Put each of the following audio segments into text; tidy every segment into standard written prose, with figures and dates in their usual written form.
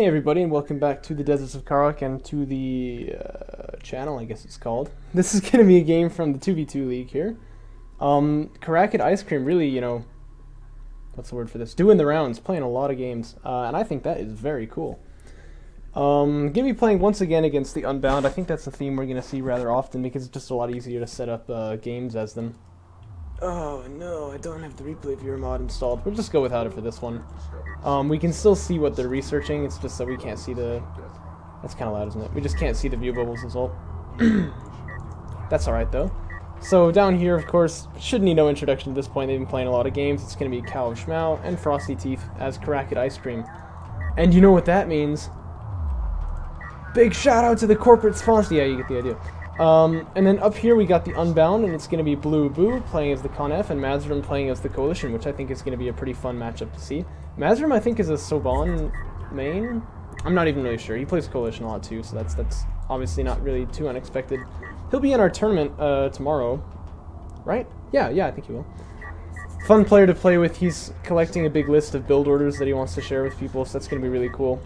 Hey everybody, and welcome back to the Deserts of Karak and to the channel, I guess it's called. This is going to be a game from the 2v2 league here. Kharakid Ice Cream really, what's the word for this? Doing the rounds, playing a lot of games, and I think that is very cool. Going to be playing once again against the Unbound. I think that's a theme we're going to see rather often because it's just a lot easier to set up games as them. Oh no, I don't have the replay viewer mod installed. We'll just go without it for this one. We can still see what they're researching, it's just that we can't see the... That's kind of loud, isn't it? We just can't see the view bubbles as well. That's alright though. So down here, of course, should need no introduction at this point. They've been playing a lot of games. It's going to be Cow of Schmau and Frosty Teeth as Kharakid Ice Cream. And you know what that means. Big shout out to the corporate sponsor. Yeah, you get the idea. And then up here we got the Unbound, and it's going to be BlueBoo playing as the Con-F and Mazrym playing as the Coalition, which I think is going to be a pretty fun matchup to see. Mazrym, I think, is a Soban main. I'm not even really sure. He plays Coalition a lot too, so that's obviously not really too unexpected. He'll be in our tournament tomorrow, right? Yeah, I think he will. Fun player to play with. He's collecting a big list of build orders that he wants to share with people, so that's going to be really cool.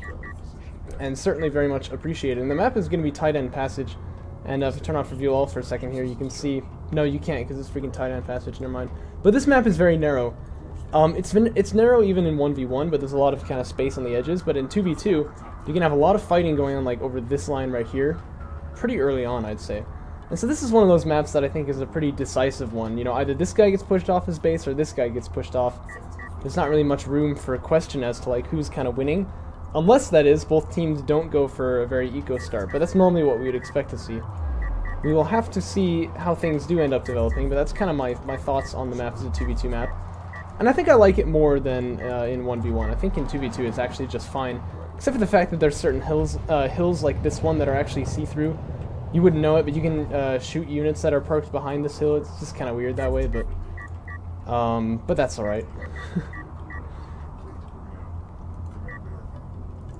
And certainly very much appreciated. And the map is going to be Tight End Passage. And if you turn off Review All for a second here, you can see... No, you can't, because it's freaking Tight End Passage, never mind. But this map is very narrow. It's narrow even in 1v1, but there's a lot of kind of space on the edges. But in 2v2, you can have a lot of fighting going on, like, over this line right here. Pretty early on, I'd say. And so this is one of those maps that I think is a pretty decisive one. You know, either this guy gets pushed off his base, or this guy gets pushed off. There's not really much room for a question as to, like, who's kind of winning. Unless, that is, both teams don't go for a very eco start, but that's normally what we would expect to see. We will have to see how things do end up developing, but that's kind of my thoughts on the map as a 2v2 map. And I think I like it more than in 1v1. I think in 2v2 it's actually just fine, except for the fact that there's certain hills like this one that are actually see-through. You wouldn't know it, but you can shoot units that are parked behind this hill. It's just kind of weird that way, but that's alright.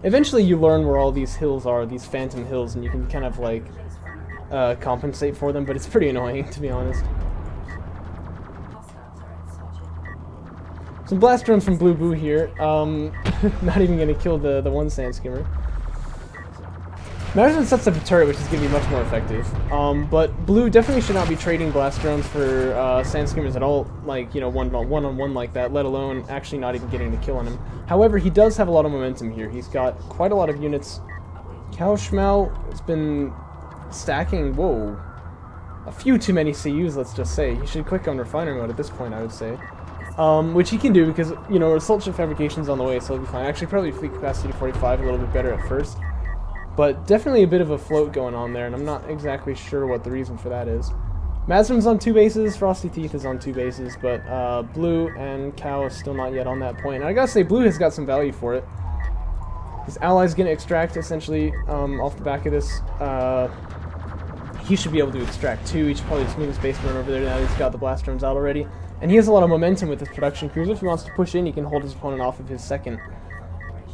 Eventually you learn where all these hills are, these phantom hills, and you can kind of like compensate for them, but it's pretty annoying, to be honest. Some blast drones from BlueBoo here. Not even going to kill the one sand skimmer. Mazrym sets up a turret, which is going to be much more effective. But Blue definitely should not be trading blast drones for sand skimmers at all, like, you know, one-on-one like that, let alone actually not even getting the kill on him. However, he does have a lot of momentum here. He's got quite a lot of units. Cow Schmau has been stacking, whoa, a few too many CUs, let's just say. He should click on refiner mode at this point, I would say. Which he can do because, you know, assault ship fabrication's on the way, so he'll be fine. Actually, probably fleet capacity 45 a little bit better at first. But definitely a bit of a float going on there, and I'm not exactly sure what the reason for that is. Mazrym's on 2 bases, Frosty Teeth is on 2 bases, but Blue and Cow is still not yet on that point. And I gotta say, Blue has got some value for it. His ally's gonna extract, essentially, off the back of this. He should be able to extract 2. He should probably just move his basement over there now that he's got the blast drones out already. And he has a lot of momentum with his production cruiser. If he wants to push in, he can hold his opponent off of his second.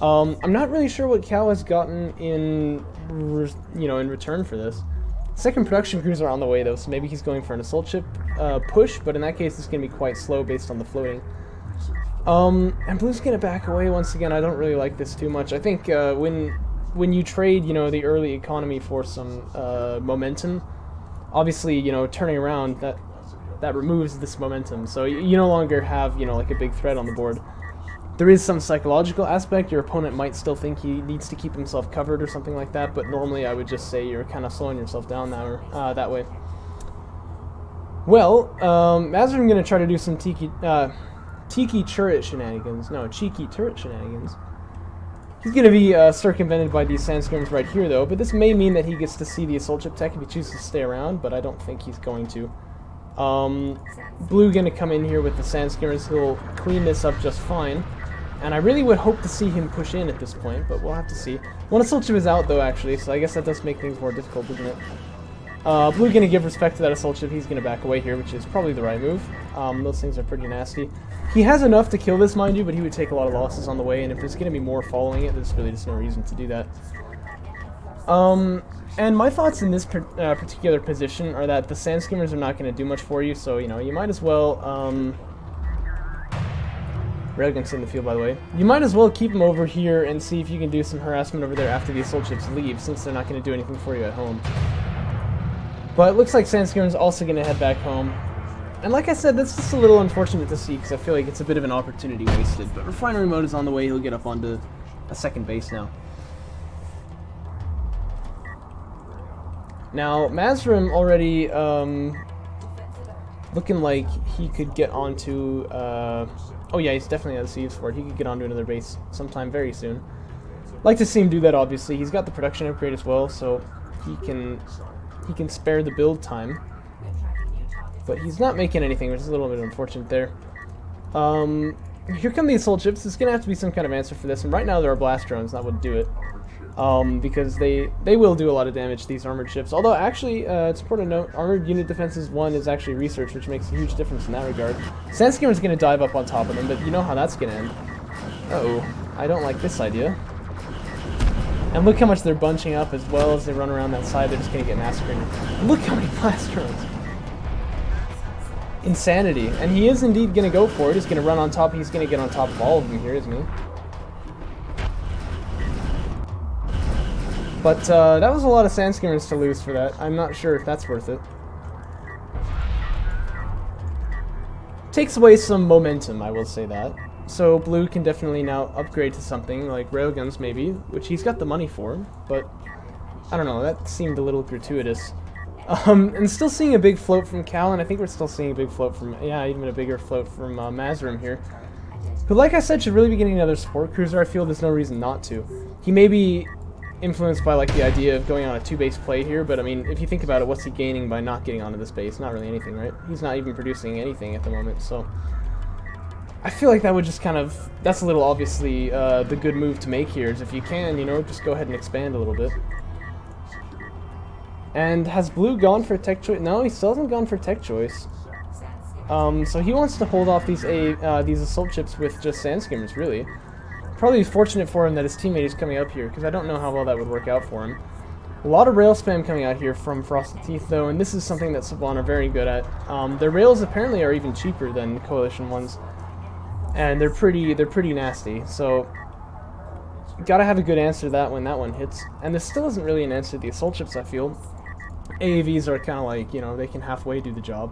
I'm not really sure what Cal has gotten in return for this. Second production cruiser on the way though, so maybe he's going for an assault ship push, but in that case it's going to be quite slow based on the floating. And Blue's going to back away once again. I don't really like this too much. I think when you trade, you know, the early economy for some momentum, obviously, you know, turning around, that removes this momentum. So you no longer have, you know, like a big threat on the board. There is some psychological aspect. Your opponent might still think he needs to keep himself covered or something like that, but normally I would just say you're kind of slowing yourself down that way. Well, Mazrym going to try to do some cheeky turret shenanigans. No, cheeky turret shenanigans. He's going to be circumvented by these sand skimmers right here, though, but this may mean that he gets to see the assault ship tech if he chooses to stay around, but I don't think he's going to. Blue going to come in here with the sand skimmers. He'll clean this up just fine. And I really would hope to see him push in at this point, but we'll have to see. One assault ship is out, though, actually, so I guess that does make things more difficult, doesn't it? Blue going to give respect to that assault ship. He's going to back away here, which is probably the right move. Those things are pretty nasty. He has enough to kill this, mind you, but he would take a lot of losses on the way, and if there's going to be more following it, there's really just no reason to do that. And my thoughts in this particular position are that the sand skimmers are not going to do much for you, so, you know, you might as well Railgun's in the field, by the way. You might as well keep him over here and see if you can do some harassment over there after the assault ships leave, since they're not going to do anything for you at home. But it looks like Sandskimmer's also going to head back home. And like I said, that's just a little unfortunate to see, because I feel like it's a bit of an opportunity wasted. But Refinery Mode is on the way. He'll get up onto a second base now. Now, Mazrym already looking like he could get onto... oh yeah, he's definitely on the Sieves for it. He could get onto another base sometime very soon. Like to see him do that, obviously. He's got the production upgrade as well, so he can spare the build time. But he's not making anything, which is a little bit unfortunate there. Here come the assault ships. There's going to have to be some kind of answer for this, and right now there are blast drones, that would do it. Because they will do a lot of damage to these armored ships. Although, actually, it's important to note, Armored Unit Defenses 1 is actually research, which makes a huge difference in that regard. Sandskimmer's going to dive up on top of them, but you know how that's going to end. Uh-oh, I don't like this idea. And look how much they're bunching up as well as they run around that side. They're just going to get massacred. Look how many blast drones. Insanity. And he is indeed going to go for it. He's going to run on top. He's going to get on top of all of them here, isn't he? But that was a lot of Sandskimmers to lose for that. I'm not sure if that's worth it. Takes away some momentum, I will say that. So Blue can definitely now upgrade to something like railguns maybe, which he's got the money for, but I don't know, that seemed a little gratuitous. And still seeing a big float from Cal, and I think we're still seeing a big float from, yeah, even a bigger float from Mazrym here. Who, like I said, should really be getting another support cruiser. I feel there's no reason not to. He may be influenced by like the idea of going on a two-base play here, but I mean, if you think about it, what's he gaining by not getting onto this base? Not really anything, right? He's not even producing anything at the moment, so I feel like that would just kind of, that's a little obviously the good move to make here, is if you can, you know, just go ahead and expand a little bit. And has Blue gone for tech choice? No, he still hasn't gone for tech choice. So he wants to hold off these assault ships with just Sandskimmers, really. Probably fortunate for him that his teammate is coming up here, because I don't know how well that would work out for him. A lot of rail spam coming out here from Frosted Teeth, though, and this is something that Saban are very good at. Their rails apparently are even cheaper than Coalition ones, and they're pretty nasty. So gotta have a good answer to that when that one hits. And this still isn't really an answer to the assault ships, I feel. AAVs are kind of like, you know, they can halfway do the job.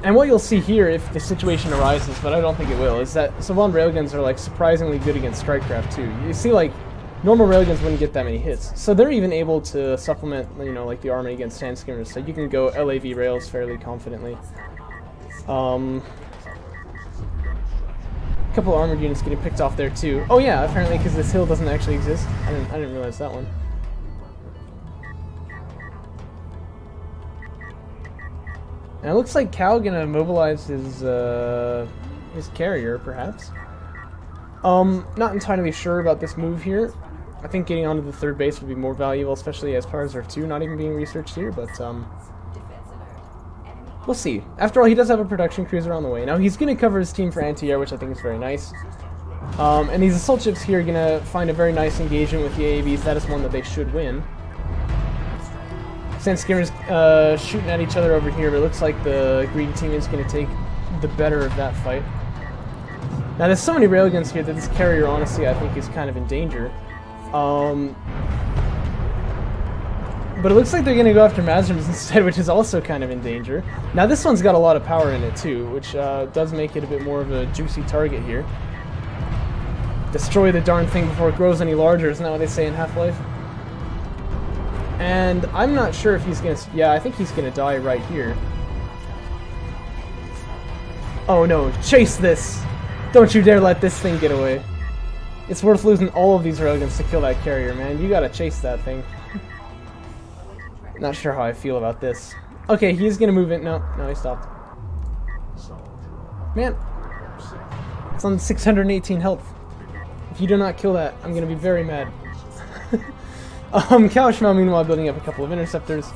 And what you'll see here, if the situation arises, but I don't think it will, is that Saban railguns are like surprisingly good against Strikecraft too. You see, like, normal railguns wouldn't get that many hits, so they're even able to supplement, you know, like the army against Sandskimmers, so you can go LAV rails fairly confidently. A couple of armored units getting picked off there too. Oh yeah, apparently because this hill doesn't actually exist. I didn't realize that one. And it looks like Cal gonna mobilize his carrier, perhaps. Not entirely sure about this move here. I think getting onto the third base would be more valuable, especially as Power Reserve 2 not even being researched here, but we'll see. After all, he does have a production cruiser on the way. Now he's gonna cover his team for anti-air, which I think is very nice. And these assault ships here are gonna find a very nice engagement with the AAVs. That is one that they should win. Sandskimmers shooting at each other over here, but it looks like the green team is going to take the better of that fight. Now there's so many railguns here that this carrier, honestly, I think is kind of in danger. But it looks like they're going to go after Mazryms instead, which is also kind of in danger. Now this one's got a lot of power in it too, which does make it a bit more of a juicy target here. Destroy the darn thing before it grows any larger, isn't that what they say in Half-Life? And I'm not sure if he's gonna... Yeah, I think he's gonna die right here. Oh no, chase this! Don't you dare let this thing get away. It's worth losing all of these railguns to kill that carrier, man. You gotta chase that thing. Not sure how I feel about this. Okay, he's gonna move in. No, he stopped. Man. It's on 618 health. If you do not kill that, I'm gonna be very mad. Kawashima, meanwhile, building up a couple of interceptors.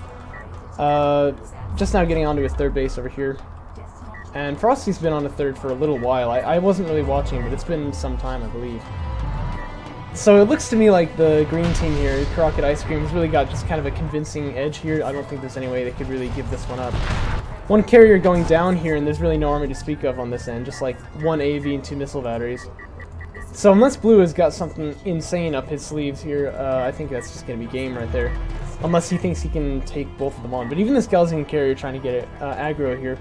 Just now getting onto his third base over here. And Frosty's been on a third for a little while. I wasn't really watching, but it's been some time, I believe. So it looks to me like the green team here, Kharakid Ice Cream, has really got just kind of a convincing edge here. I don't think there's any way they could really give this one up. one carrier going down here, and there's really no army to speak of on this end, just like one AV and 2 missile batteries. So unless Blue has got something insane up his sleeves here, I think that's just going to be game right there. Unless he thinks he can take both of them on. But even this Gaussian carrier trying to get it aggro here.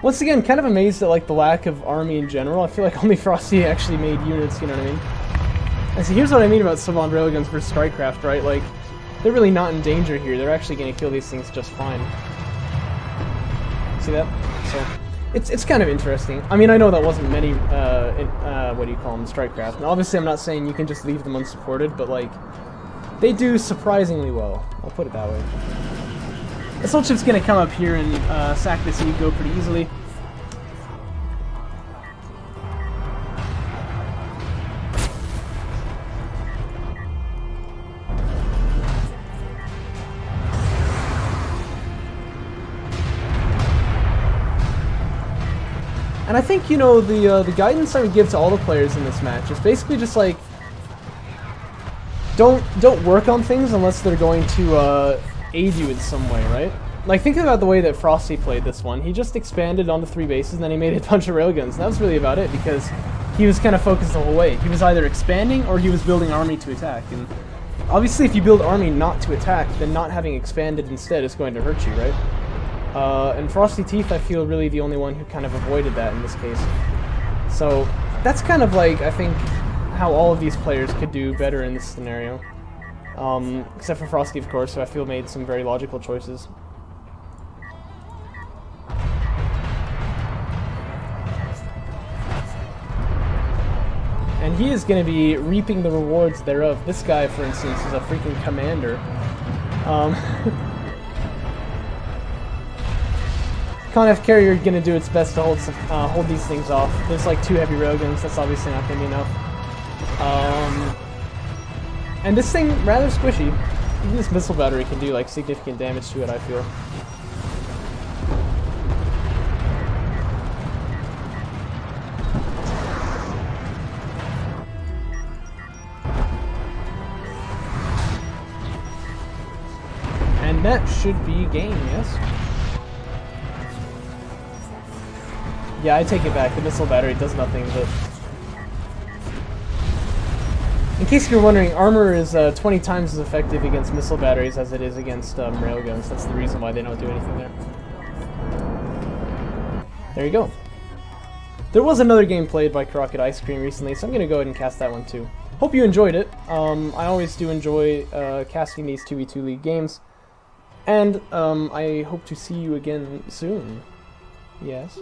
Once again, kind of amazed at like the lack of army in general. I feel like only Frosty actually made units, you know what I mean? And so here's what I mean about Savant Railguns versus Strikecraft, right? Like, they're really not in danger here. They're actually going to kill these things just fine. See that? So, it's kind of interesting. I mean, I know that wasn't many, what do you call them, Strikecraft. And obviously I'm not saying you can just leave them unsupported, but like, they do surprisingly well. I'll put it that way. This whole chip's going to come up here and sack this ego pretty easily. And I think, you know, the guidance I would give to all the players in this match is basically just like, don't work on things unless they're going to aid you in some way, right? Like, think about the way that Frosty played this one. He just expanded onto 3 bases, and then he made a bunch of railguns. And that was really about it, because he was kind of focused the whole way. He was either expanding, or he was building army to attack. And obviously, if you build army not to attack, then not having expanded instead is going to hurt you, right? And Frosty Teeth, I feel, really the only one who kind of avoided that in this case. So, that's kind of like, I think, how all of these players could do better in this scenario. Except for Frosty, of course, who I feel made some very logical choices. And he is going to be reaping the rewards thereof. This guy, for instance, is a freaking commander. Conf carrier going to do its best to hold these things off. There's like 2 heavy railguns. That's obviously not going to be enough. And this thing, rather squishy. Even this missile battery can do like significant damage to it, I feel. And that should be game, yes? Yeah, I take it back. The missile battery does nothing, but... In case you're wondering, armor is 20 times as effective against missile batteries as it is against railguns. That's the reason why they don't do anything there. There you go. There was another game played by Kharakid Ice Cream recently, so I'm going to go ahead and cast that one too. Hope you enjoyed it. I always do enjoy casting these 2v2 League games. And I hope to see you again soon. Yes.